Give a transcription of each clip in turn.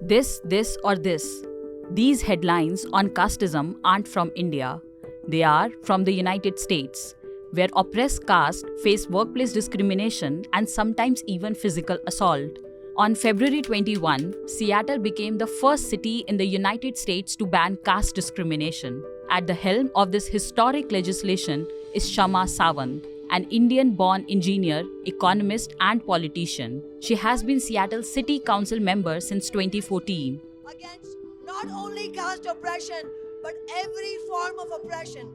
This, or this. These headlines on casteism aren't from India. They are from the United States, where oppressed caste face workplace discrimination and sometimes even physical assault. On February 21, Seattle became the first city in the United States to ban caste discrimination. At the helm of this historic legislation is Kshama Sawant, an Indian-born engineer, economist, and politician. She has been Seattle's City Council member since 2014. Against not only caste oppression, but every form of oppression.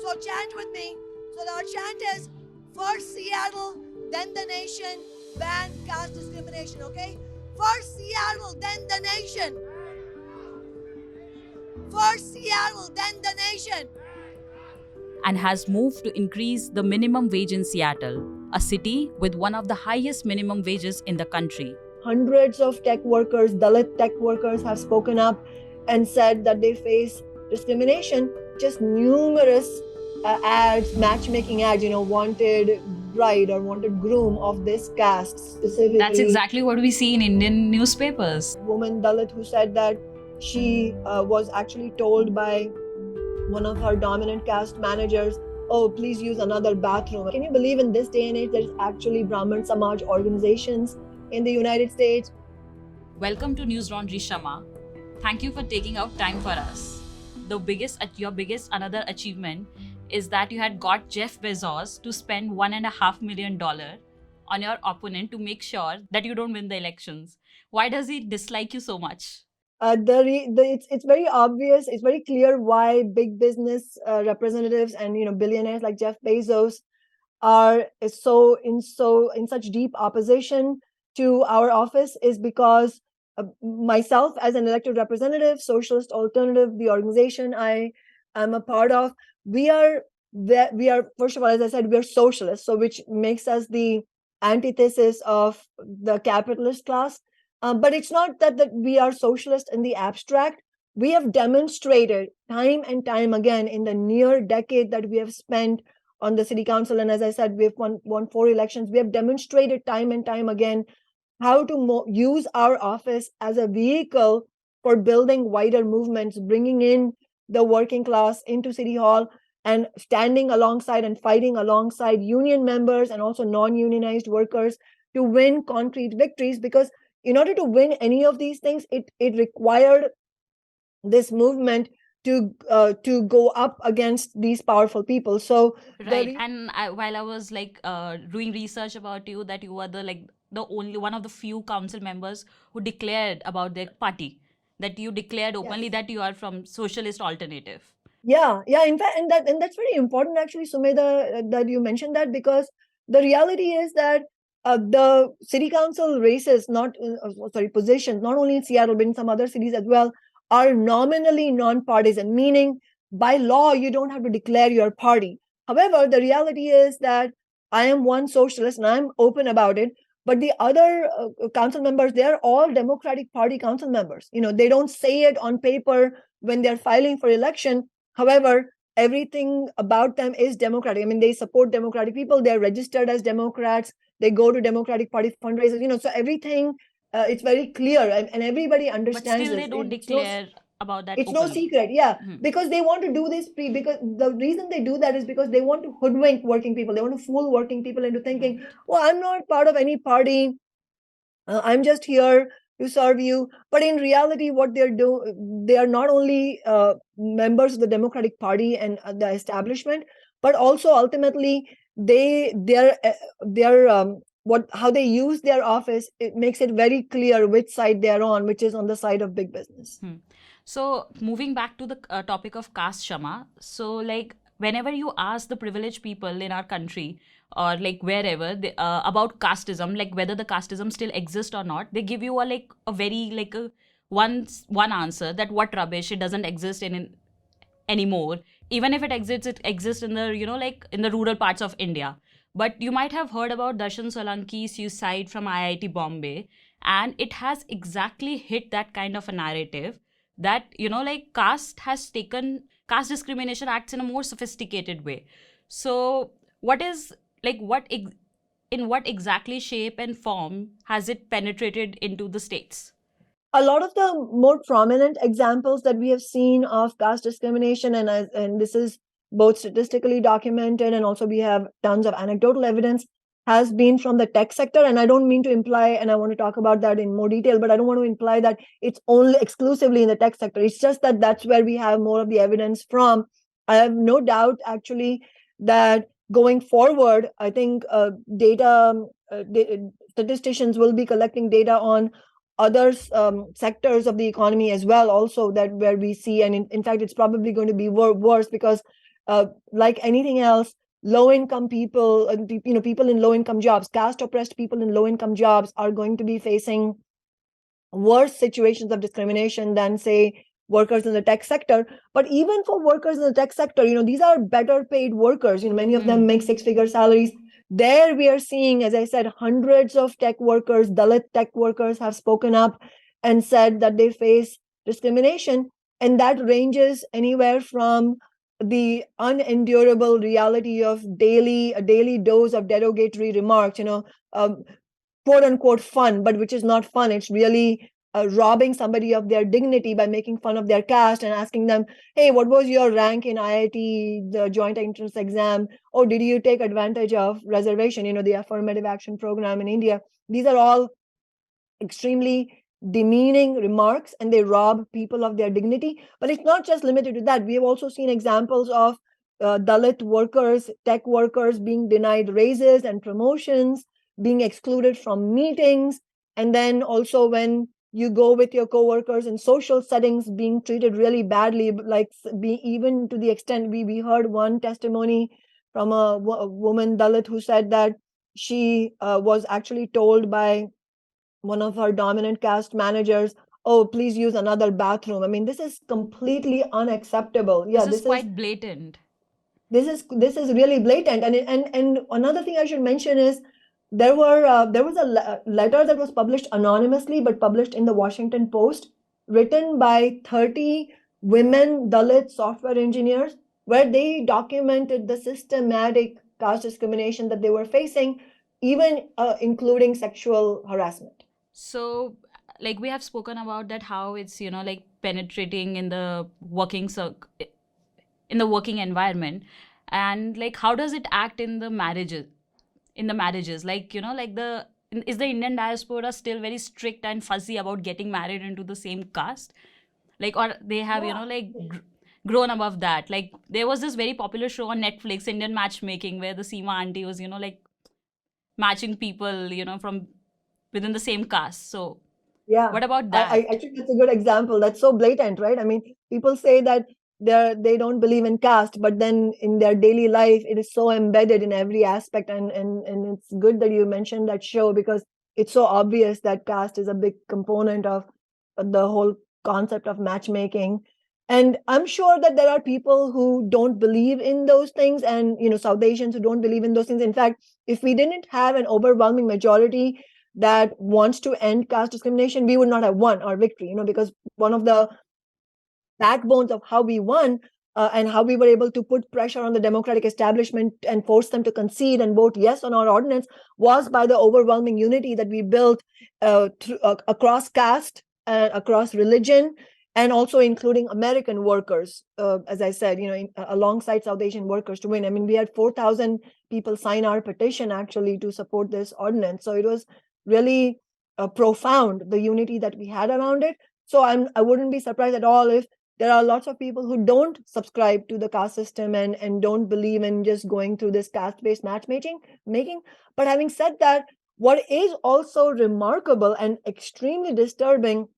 So chant with me. So our chant is, first Seattle, then the nation, ban caste discrimination, okay? First Seattle, then the nation. First Seattle, then the nation. And has moved to increase the minimum wage in Seattle, a city with one of the highest minimum wages in the country. Hundreds of tech workers, Dalit tech workers, have spoken up and said that they face discrimination. Just numerous ads, matchmaking ads, wanted bride or wanted groom of this caste specifically. That's exactly what we see in Indian newspapers. Woman Dalit who said that she was actually told by one of her dominant caste managers, oh, please use another bathroom. Can you believe in this day and age there's actually Brahman Samaj organizations in the United States? Welcome to Newslaundry, Kshama. Thank you for taking out time for us. Your biggest another achievement is that you had got Jeff Bezos to spend $1.5 million on your opponent to make sure that you don't win the elections. Why does he dislike you so much? It's very obvious. It's very clear why big business representatives and billionaires like Jeff Bezos are in such deep opposition to our office is because myself as an elected representative, Socialist Alternative, the organization I am a part of, we are first of all, as I said, we are socialists, so which makes us the antithesis of the capitalist class. But it's not that we are socialist in the abstract. We have demonstrated time and time again in the near decade that we have spent on the city council, and as I said, we have won 4 elections. We have demonstrated time and time again how to use our office as a vehicle for building wider movements, bringing in the working class into City Hall and standing alongside and fighting alongside union members and also non-unionized workers to win concrete victories. Because in order to win any of these things, it required this movement to go up against these powerful people. So right, while I was doing research about you, that you were the only one of the few council members who declared about their party, that you declared openly that you are from Socialist Alternative. Yeah. In fact, and that's very important actually, Sumedha, that you mentioned that, because the reality is that the city council races, positions, not only in Seattle, but in some other cities as well, are nominally non-partisan, meaning by law, you don't have to declare your party. However, the reality is that I am one socialist and I'm open about it. But the other council members, they're all Democratic Party council members. They don't say it on paper when they're filing for election. However, everything about them is Democratic. I mean, they support Democratic people. They're registered as Democrats. They go to Democratic Party fundraisers. So everything, it's very clear and everybody understands. But still, they don't declare about that. It's openly. No secret, yeah, because they want to do this because the reason they do that is because they want to hoodwink working people. They want to fool working people into thinking, well, I'm not part of any party. I'm just here to serve you. But in reality, what they are not only members of the Democratic Party and the establishment, but also ultimately how they use their office. It makes it very clear which side they're on, which is on the side of big business. So moving back to the topic of caste, Kshama, so whenever you ask the privileged people in our country or wherever about casteism, whether the casteism still exists or not, they give you a very one answer, that what rubbish, it doesn't exist anymore. Even if it exists in the in the rural parts of India. But you might have heard about Darshan Solanki's suicide from IIT Bombay, and it has exactly hit that kind of a narrative that caste discrimination acts in a more sophisticated way. So in what exactly shape and form has it penetrated into the states? a lot of the more prominent examples that we have seen of caste discrimination, and this is both statistically documented and also we have tons of anecdotal evidence, has been from the tech sector. And I don't mean to imply, and I want to talk about that in more detail, but I don't want to imply that it's only exclusively in the tech sector. It's just that that's where we have more of the evidence from. I have no doubt actually that going forward, I think statisticians will be collecting data on other sectors of the economy as well, also, that where we see, and in fact it's probably going to be worse, because like anything else, low income people, people in low income jobs, caste oppressed people in low income jobs are going to be facing worse situations of discrimination than, say, workers in the tech sector. But even for workers in the tech sector, these are better paid workers. Many of them make six-figure salaries. There we are seeing, as I said, hundreds of tech workers, Dalit tech workers, have spoken up and said that they face discrimination. And that ranges anywhere from the unendurable reality of a daily dose of derogatory remarks, quote unquote fun, but which is not fun. It's really robbing somebody of their dignity by making fun of their caste and asking them, hey, what was your rank in IIT, the joint entrance exam? Or did you take advantage of reservation, the affirmative action program in India? These are all extremely demeaning remarks, and they rob people of their dignity. But it's not just limited to that. We have also seen examples of Dalit workers, tech workers, being denied raises and promotions, being excluded from meetings, and then also when you go with your coworkers in social settings, being treated really badly, like even to the extent we heard one testimony from a woman Dalit who said that she was actually told by one of her dominant caste managers, oh, please use another bathroom. I mean, this is completely unacceptable. Yeah, this is quite blatant. This is really blatant. And another thing I should mention is there was a letter that was published anonymously, but published in the Washington Post, written by 30 women Dalit software engineers, where they documented the systematic caste discrimination that they were facing, even including sexual harassment. So, like we have spoken about that, how it's like penetrating in the working in the working environment, and like how does it act in the marriages? Like is the Indian diaspora still very strict and fuzzy about getting married into the same caste, like, or they have grown above that? Like there was this very popular show on Netflix, Indian Matchmaking, where the Seema auntie was like matching people from within the same caste. So yeah, what about that? I think that's a good example. That's so blatant, right? I mean, people say that they don't believe in caste, but then in their daily life, it is so embedded in every aspect. And it's good that you mentioned that show, because it's so obvious that caste is a big component of the whole concept of matchmaking. And I'm sure that there are people who don't believe in those things, and South Asians who don't believe in those things. In fact, if we didn't have an overwhelming majority that wants to end caste discrimination, we would not have won our victory, because one of the backbones of how we won and how we were able to put pressure on the democratic establishment and force them to concede and vote yes on our ordinance was by the overwhelming unity that we built across caste, across religion, and also including American workers, as I said, alongside South Asian workers to win. I mean, we had 4,000 people sign our petition actually to support this ordinance. So it was really profound, the unity that we had around it. So I wouldn't be surprised at all if there are lots of people who don't subscribe to the caste system and don't believe in just going through this caste-based matchmaking. But having said that, what is also remarkable and extremely disturbing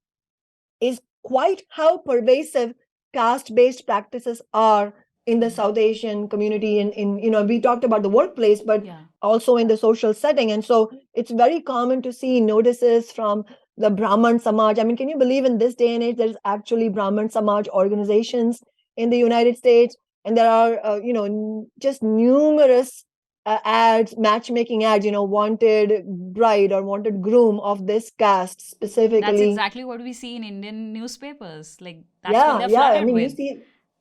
is quite how pervasive caste-based practices are in the South Asian community. In we talked about the workplace, but also in the social setting. And so it's very common to see notices from the Brahman Samaj. I mean, can you believe in this day and age there's actually Brahman Samaj organizations in the United States? And there are, just numerous ads, matchmaking ads, wanted bride or wanted groom of this caste specifically. That's exactly what we see in Indian newspapers. Like that's what they're flooded I mean, with.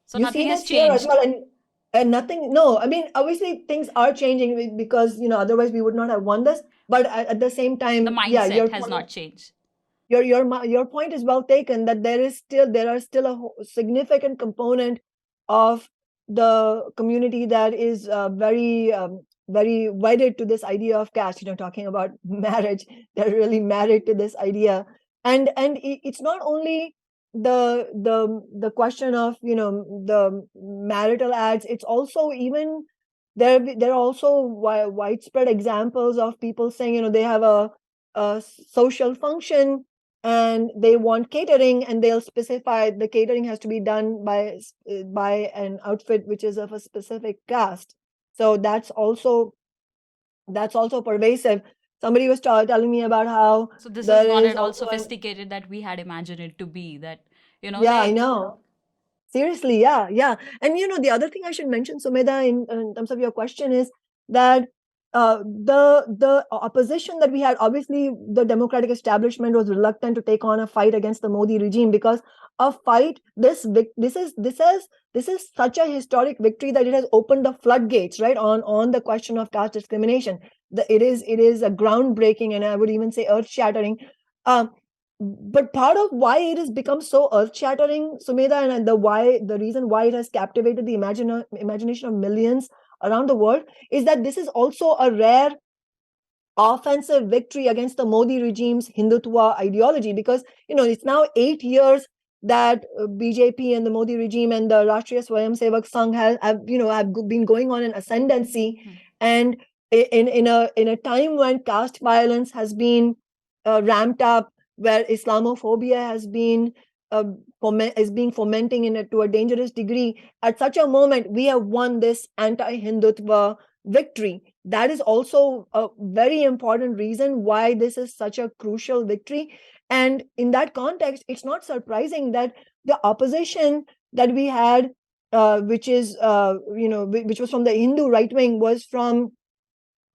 So nothing has this here as changed. well, and nothing. No, I mean, obviously things are changing because otherwise we would not have won this. But at the same time, the mindset has not changed. your point is well taken, that there are still a significant component of the community that is very wedded to this idea of caste. Talking about marriage, they're really married to this idea, and it's not only the question of the marital ads. It's also even there are also widespread examples of people saying they have a social function and they want catering, and they'll specify the catering has to be done by an outfit which is of a specific caste. So that's also pervasive. Somebody was telling me about how So this is there not is at all also sophisticated that we had imagined it to be. That, yeah, I like, know. Seriously, yeah, yeah. And the other thing I should mention, Sumedha, in terms of your question, is that the opposition that we had, obviously, the democratic establishment was reluctant to take on a fight against the Modi regime, because a fight this is such a historic victory that it has opened the floodgates, right, on the question of caste discrimination. It is a groundbreaking, and I would even say earth shattering. But part of why it has become so earth-shattering, Sumedha, and the reason why it has captivated the imagination of millions around the world, is that this is also a rare offensive victory against the Modi regime's Hindutva ideology, because it's now 8 years that BJP and the Modi regime and the Rashtriya Swayamsevak Sangh have been going on an ascendancy, and in a time when caste violence has been ramped up, where Islamophobia has been is being fomenting to a dangerous degree. At such a moment, we have won this anti-Hindutva victory. That is also a very important reason why this is such a crucial victory. And in that context, it's not surprising that the opposition that we had, which was from the Hindu right wing, was from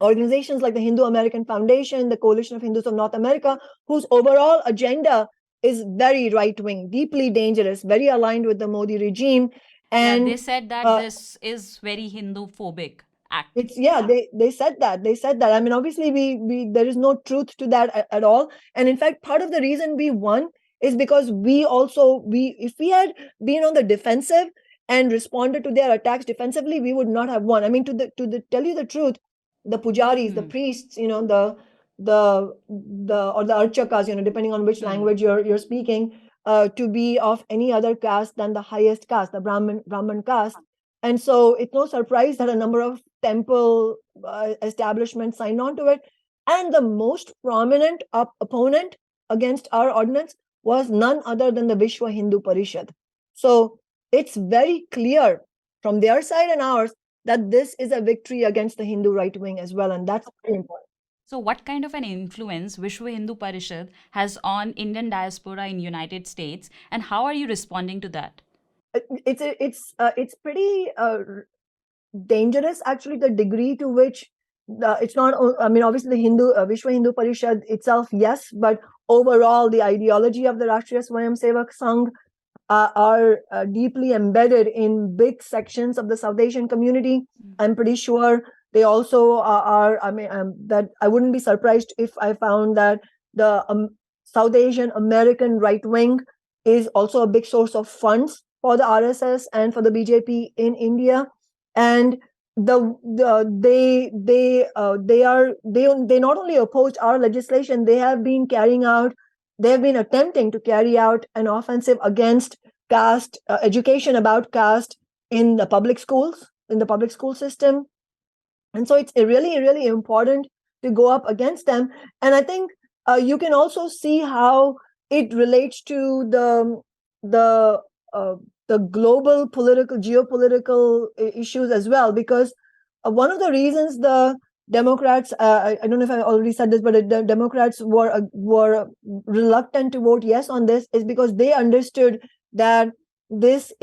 organizations like the Hindu American Foundation, the Coalition of Hindus of North America, whose overall agenda is very right wing, deeply dangerous, very aligned with the Modi regime. yeah, And they said that uh, this is very Hindu phobic act. it's yeah, they said that. I mean, obviously, we there is no truth to that at all. And in fact, part of the reason we won is because if we had been on the defensive and responded to their attacks defensively, we would not have won. I mean, to tell you the truth, the pujaris, the priests, the or the archakas, depending on which language you're speaking, to be of any other caste than the highest caste, the Brahman caste. And so it's no surprise that a number of temple establishments signed on to it. And the most prominent opponent against our ordinance was none other than the Vishwa Hindu Parishad. So it's very clear from their side and ours that this is a victory against the Hindu right wing as well. And that's very important. So what kind of an influence Vishwa Hindu Parishad has on Indian diaspora in United States, and how are you responding to that? It's pretty dangerous, actually, the degree to which it's not. I mean, obviously, the Vishwa Hindu Parishad itself, yes, but overall, the ideology of the Rashtriya Swayamsevak Sangh are deeply embedded in big sections of the South Asian community. I'm pretty sure they also are. I mean, that I wouldn't be surprised if I found that the South Asian American right wing is also a big source of funds for the RSS and for the BJP in India. And they not only opposed our legislation, they have been attempting to carry out an offensive against caste education, about caste in the public schools, in the public school system. And so it's really, really important to go up against them. And I think you can also see how it relates to the uh, the global geopolitical issues as well, because one of the reasons the Democrats, I don't know if I already said this, but the Democrats were reluctant to vote yes on this, is because they understood that this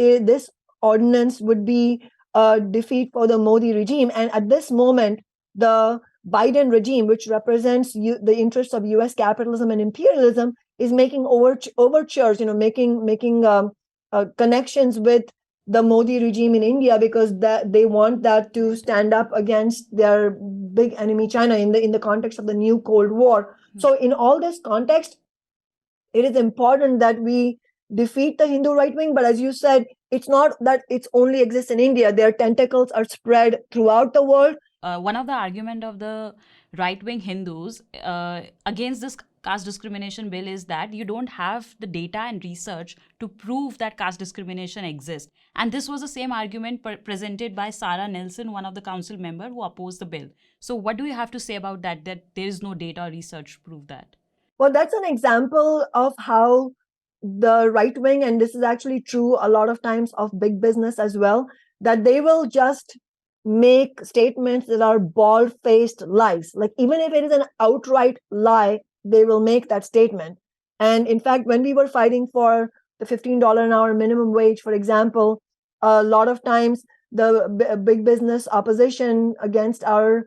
ordinance would be a defeat for the Modi regime. And at this moment, the Biden regime, which represents the interests of U.S. capitalism and imperialism, is making overtures, making connections with the Modi regime in India, because that they want that to stand up against their big enemy China in the context of the new Cold War. So in all this context, it is important that we defeat the Hindu right wing. But as you said, it's not that it's only exists in India. Their tentacles are spread throughout the world. One of the argument of the right-wing Hindus against this caste discrimination bill is that you don't have the data and research to prove that caste discrimination exists. And this was the same argument presented by Sarah Nelson, one of the council member who opposed the bill. So what do you have to say about that, that there is no data or research to prove that? Well, that's an example of how the right wing, and this is actually true a lot of times of big business as well, that they will just make statements that are bald-faced lies. Like, even if it is an outright lie, they will make that statement. And in fact, when we were fighting for the $15 an hour minimum wage, for example, a lot of times the big business opposition against our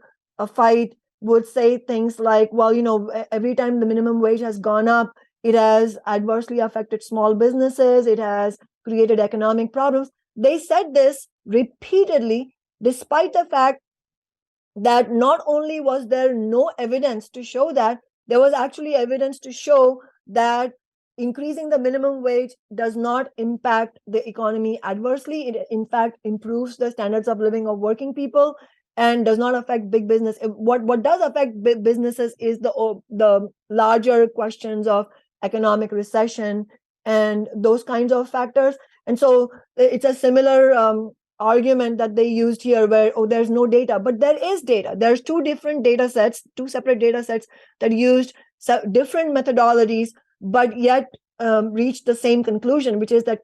fight would say things like, well, every time the minimum wage has gone up, it has adversely affected small businesses, it has created economic problems. They said this repeatedly, despite the fact that not only was there no evidence to show that, there was actually evidence to show that increasing the minimum wage does not impact the economy adversely. It, in fact, improves the standards of living of working people and does not affect big business. What does affect big businesses is the larger questions of economic recession and those kinds of factors. And so it's a similar argument that they used here, where there's no data, but there is data. There's two separate data sets that used different methodologies, but yet reached the same conclusion, which is that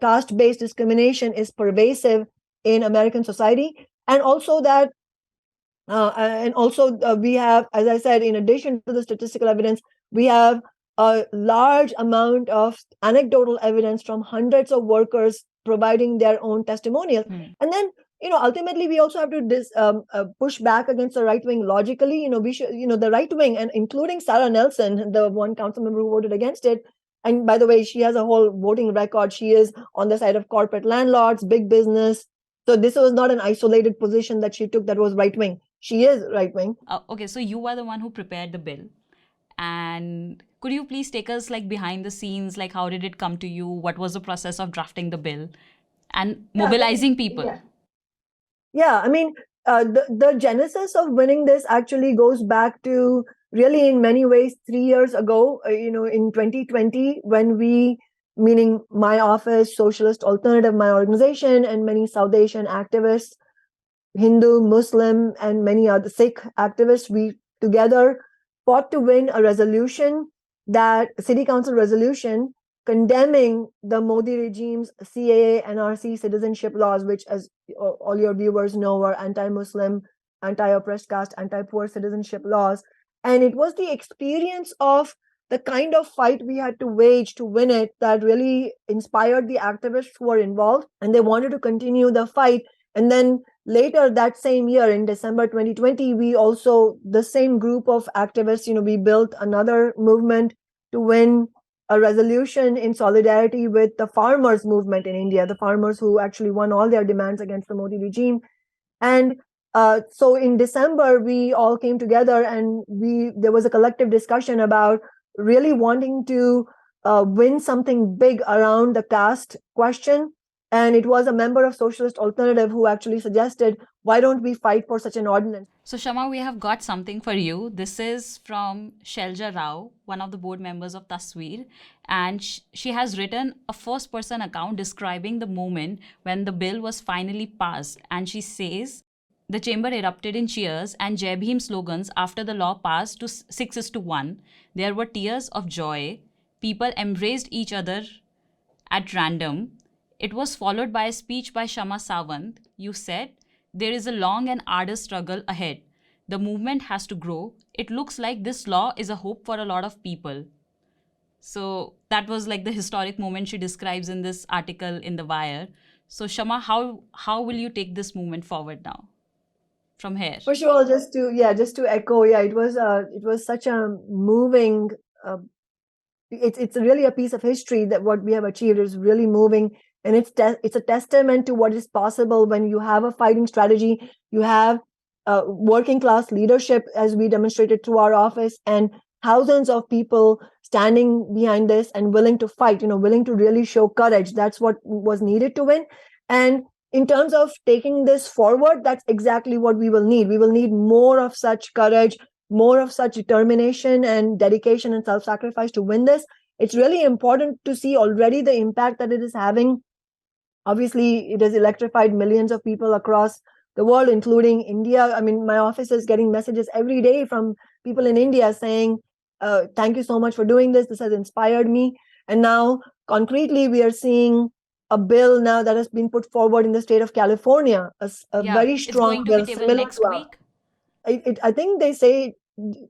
caste-based discrimination is pervasive in American society, and also that we have, as I said, in addition to the statistical evidence, we have a large amount of anecdotal evidence from hundreds of workers providing their own testimonials. And then, ultimately, we also have to push back against the right wing logically. We should, the right wing, and including Sarah Nelson, the one council member who voted against it. And by the way, she has a whole voting record. She is on the side of corporate landlords, big business. So this was not an isolated position that she took that was right wing. She is right wing. Okay, so you are the one who prepared the bill. And could you please take us behind the scenes, how did it come to you? What was the process of drafting the bill and mobilizing people? Yeah, I mean, the genesis of winning this actually goes back to really, in many ways, 3 years ago, in 2020, when we, meaning my office, Socialist Alternative, my organization, and many South Asian activists, Hindu, Muslim, and many other Sikh activists, we together fought to win a resolution, that city council resolution condemning the Modi regime's CAA, NRC citizenship laws, which, as all your viewers know, are anti-Muslim, anti-oppressed caste, anti-poor citizenship laws. And it was the experience of the kind of fight we had to wage to win it that really inspired the activists who were involved, and they wanted to continue the fight. And then later that same year, in December 2020, we also, the same group of activists, we built another movement to win a resolution in solidarity with the farmers movement in India, the farmers who actually won all their demands against the Modi regime. And so in December, we all came together, and there was a collective discussion about really wanting to win something big around the caste question. And it was a member of Socialist Alternative who actually suggested, why don't we fight for such an ordinance? So, Kshama, we have got something for you. This is from Shelja Rao, one of the board members of Tasveer. And she has written a first-person account describing the moment when the bill was finally passed. And she says, the chamber erupted in cheers and Jai Bhim slogans after the law passed to 6:1. There were tears of joy. People embraced each other at random. It was followed by a speech by Kshama Sawant. You said, there is a long and arduous struggle ahead. The movement has to grow. It looks like this law is a hope for a lot of people. So that was the historic moment she describes in this article in The Wire. So Kshama, how will you take this movement forward now from here? First of all, just to echo, it was such a moving, it's really a piece of history that what we have achieved is really moving. And it's a testament to what is possible when you have a fighting strategy, you have working class leadership, as we demonstrated through our office, and thousands of people standing behind this and willing to fight, willing to really show courage. That's what was needed to win. And in terms of taking this forward, that's exactly what we will need. We will need more of such courage, more of such determination and dedication and self-sacrifice to win this. It's really important to see already the impact that it is having. Obviously, it has electrified millions of people across the world, including India. I mean, my office is getting messages every day from people in India saying, thank you so much for doing this. This has inspired me. And now, concretely, we are seeing a bill now that has been put forward in the state of California, a very strong bill, similar next week. I think they say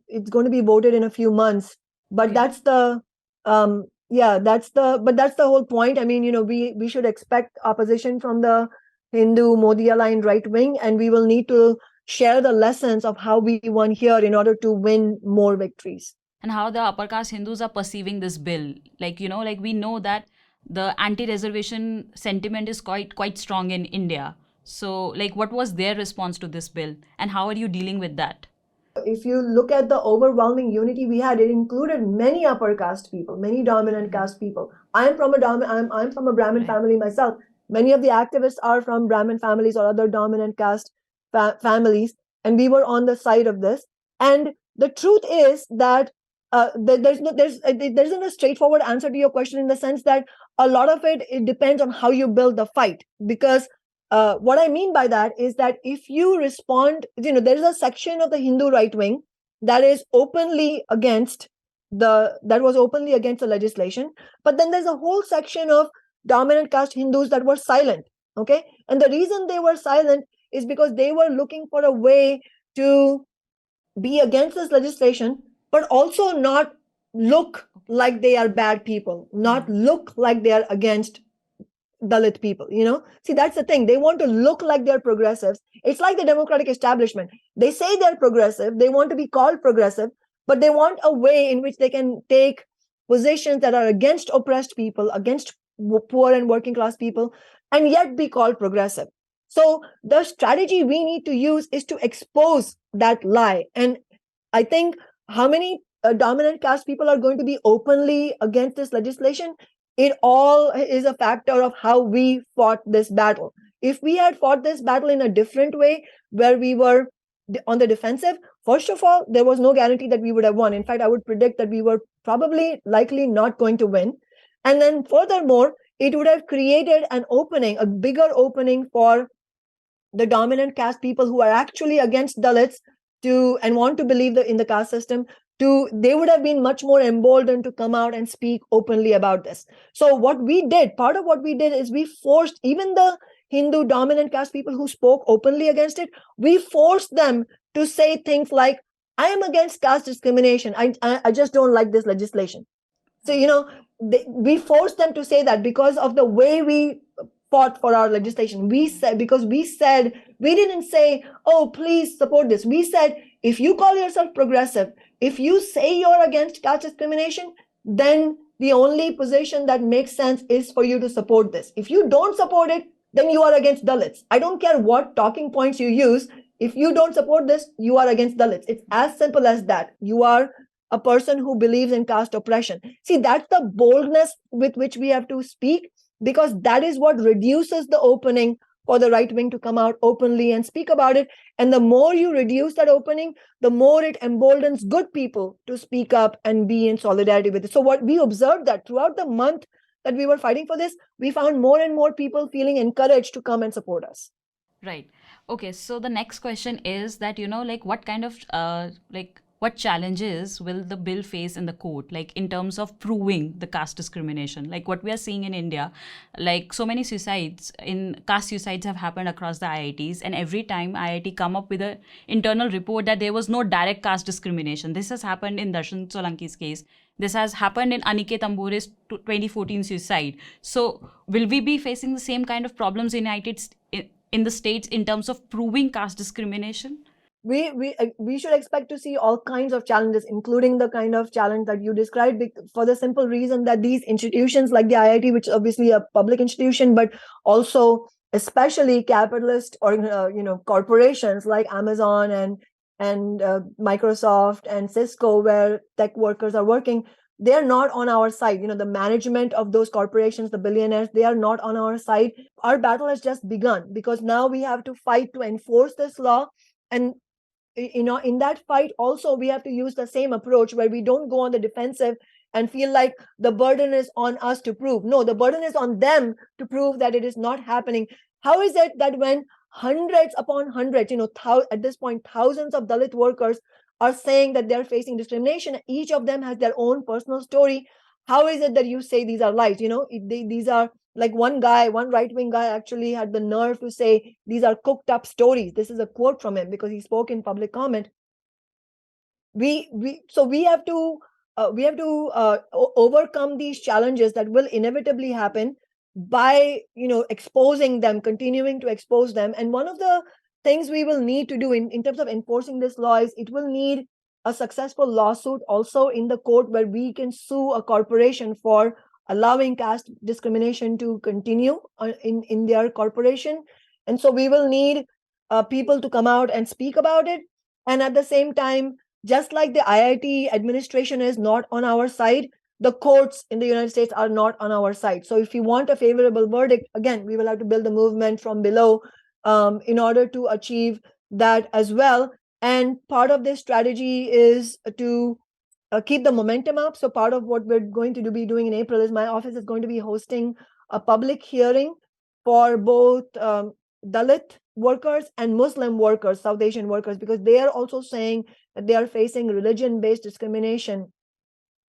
it's going to be voted in a few months, but that's the that's the whole point. I mean, we should expect opposition from the Hindu Modi aligned right wing, and we will need to share the lessons of how we won here in order to win more victories. And how the upper caste Hindus are perceiving this bill. Like, we know that the anti-reservation sentiment is quite strong in India. So, what was their response to this bill, and how are you dealing with that? If you look at the overwhelming unity we had, it included many upper caste people, many dominant caste people. I'm from a Brahmin family myself. Many of the activists are from Brahmin families or other dominant caste families, and we were on the side of this. And the truth is that there isn't a straightforward answer to your question, in the sense that a lot of it depends on how you build the fight. Because what I mean by that is that if you respond, there is a section of the Hindu right wing that is openly against the legislation, but then there's a whole section of dominant caste Hindus that were silent. Okay, and the reason they were silent is because they were looking for a way to be against this legislation, but also not look like they are bad people, not look like they are against Dalit people. See, that's the thing. They want to look like they're progressives. It's like the democratic establishment. They say they're progressive, they want to be called progressive, but they want a way in which they can take positions that are against oppressed people, against poor and working class people, and yet be called progressive. So the strategy we need to use is to expose that lie. And I think how many dominant caste people are going to be openly against this legislation, it all is a factor of how we fought this battle. If we had fought this battle in a different way, where we were on the defensive, first of all, there was no guarantee that we would have won. In fact, I would predict that we were probably likely not going to win. And then furthermore, it would have created an opening, a bigger opening for the dominant caste people who are actually against Dalits and want to believe in the caste system. They would have been much more emboldened to come out and speak openly about this. So part of what we did is we forced even the Hindu dominant caste people who spoke openly against it, we forced them to say things like, I am against caste discrimination. I just don't like this legislation. So, we forced them to say that because of the way we fought for our legislation. We didn't say, oh, please support this. We said, if you call yourself progressive, if you say you're against caste discrimination, then the only position that makes sense is for you to support this. If you don't support it, then you are against Dalits. I don't care what talking points you use. If you don't support this, you are against Dalits. It's as simple as that. You are a person who believes in caste oppression. See, that's the boldness with which we have to speak, because that is what reduces the opening for the right wing to come out openly and speak about it. And the more you reduce that opening, the more it emboldens good people to speak up and be in solidarity with it. So what we observed that throughout the month that we were fighting for this, we found more and more people feeling encouraged to come and support us. Right. Okay. So the next question is that, what kind of, what challenges will the bill face in the court, in terms of proving the caste discrimination? What we are seeing in India, so many caste suicides have happened across the IITs, and every time IIT come up with an internal report that there was no direct caste discrimination. This has happened in Darshan Solanki's case. This has happened in Aniket Ambore's 2014 suicide. So will we be facing the same kind of problems in the states in terms of proving caste discrimination? We should expect to see all kinds of challenges, including the kind of challenge that you described, for the simple reason that these institutions like the IIT, which is obviously a public institution, but also especially capitalist or corporations like Amazon and and Microsoft and Cisco, where tech workers are working, they're not on our side. The management of those corporations, the billionaires, they are not on our side. Our battle has just begun, because now we have to fight to enforce this law. And in that fight also, we have to use the same approach, where we don't go on the defensive and feel like the burden is on us to prove. No, the burden is on them to prove that it is not happening. How is it that when hundreds upon hundreds, at this point, thousands of Dalit workers are saying that they're facing discrimination, each of them has their own personal story, how is it that you say these are lies? These are, like, one right-wing guy actually had the nerve to say these are cooked up stories. This is a quote from him, because he spoke in public comment. We have to overcome these challenges that will inevitably happen by exposing them, continuing to expose them. And one of the things we will need to do in terms of enforcing this law is, it will need a successful lawsuit also in the court, where we can sue a corporation for allowing caste discrimination to continue in their corporation. And so we will need people to come out and speak about it. And at the same time, just like the IIT administration is not on our side, the courts in the United States are not on our side. So if we want a favorable verdict, again, we will have to build a movement from below in order to achieve that as well. And part of this strategy is to keep the momentum up. So part of what we're going to be doing in April is, my office is going to be hosting a public hearing for both Dalit workers and Muslim workers, South Asian workers, because they are also saying that they are facing religion-based discrimination.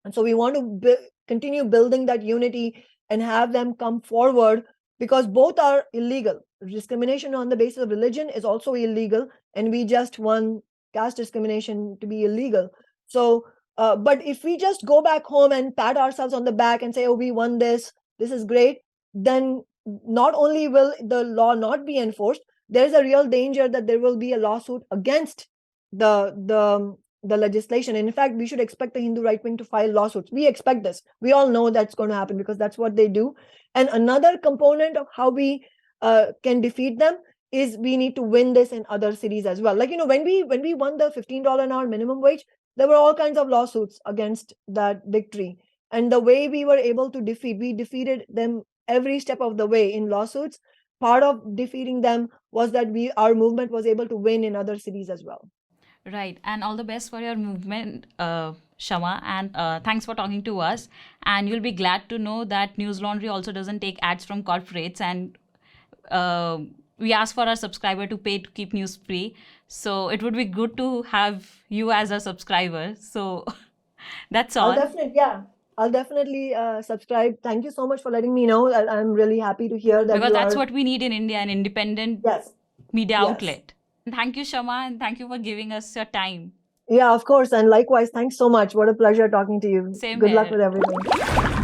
And so we want to continue building that unity and have them come forward, because both are illegal. Discrimination on the basis of religion is also illegal, and we just want caste discrimination to be illegal. So, but if we just go back home and pat ourselves on the back and say, oh, we won this is great, then not only will the law not be enforced, there's a real danger that there will be a lawsuit against the legislation. And in fact, we should expect the Hindu right wing to file lawsuits. We expect this. We all know that's going to happen, because that's what they do. And another component of how we can defeat them is, we need to win this in other cities as well. Like, when we won the $15 an hour minimum wage, there were all kinds of lawsuits against that victory. And the way we were able to we defeated them every step of the way in lawsuits. Part of defeating them was that our movement was able to win in other cities as well. Right. And all the best for your movement, Kshama. And thanks for talking to us. And you'll be glad to know that Newslaundry also doesn't take ads from corporates. And we ask for our subscriber to pay to keep news free. So it would be good to have you as a subscriber. So that's all. I'll definitely subscribe. Thank you so much for letting me know. I'm really happy to hear that. Because that's what we need in India, an independent media outlet. Thank you, Kshama, and thank you for giving us your time. Yeah, of course. And likewise, thanks so much. What a pleasure talking to you. Same Good here. luck with everything.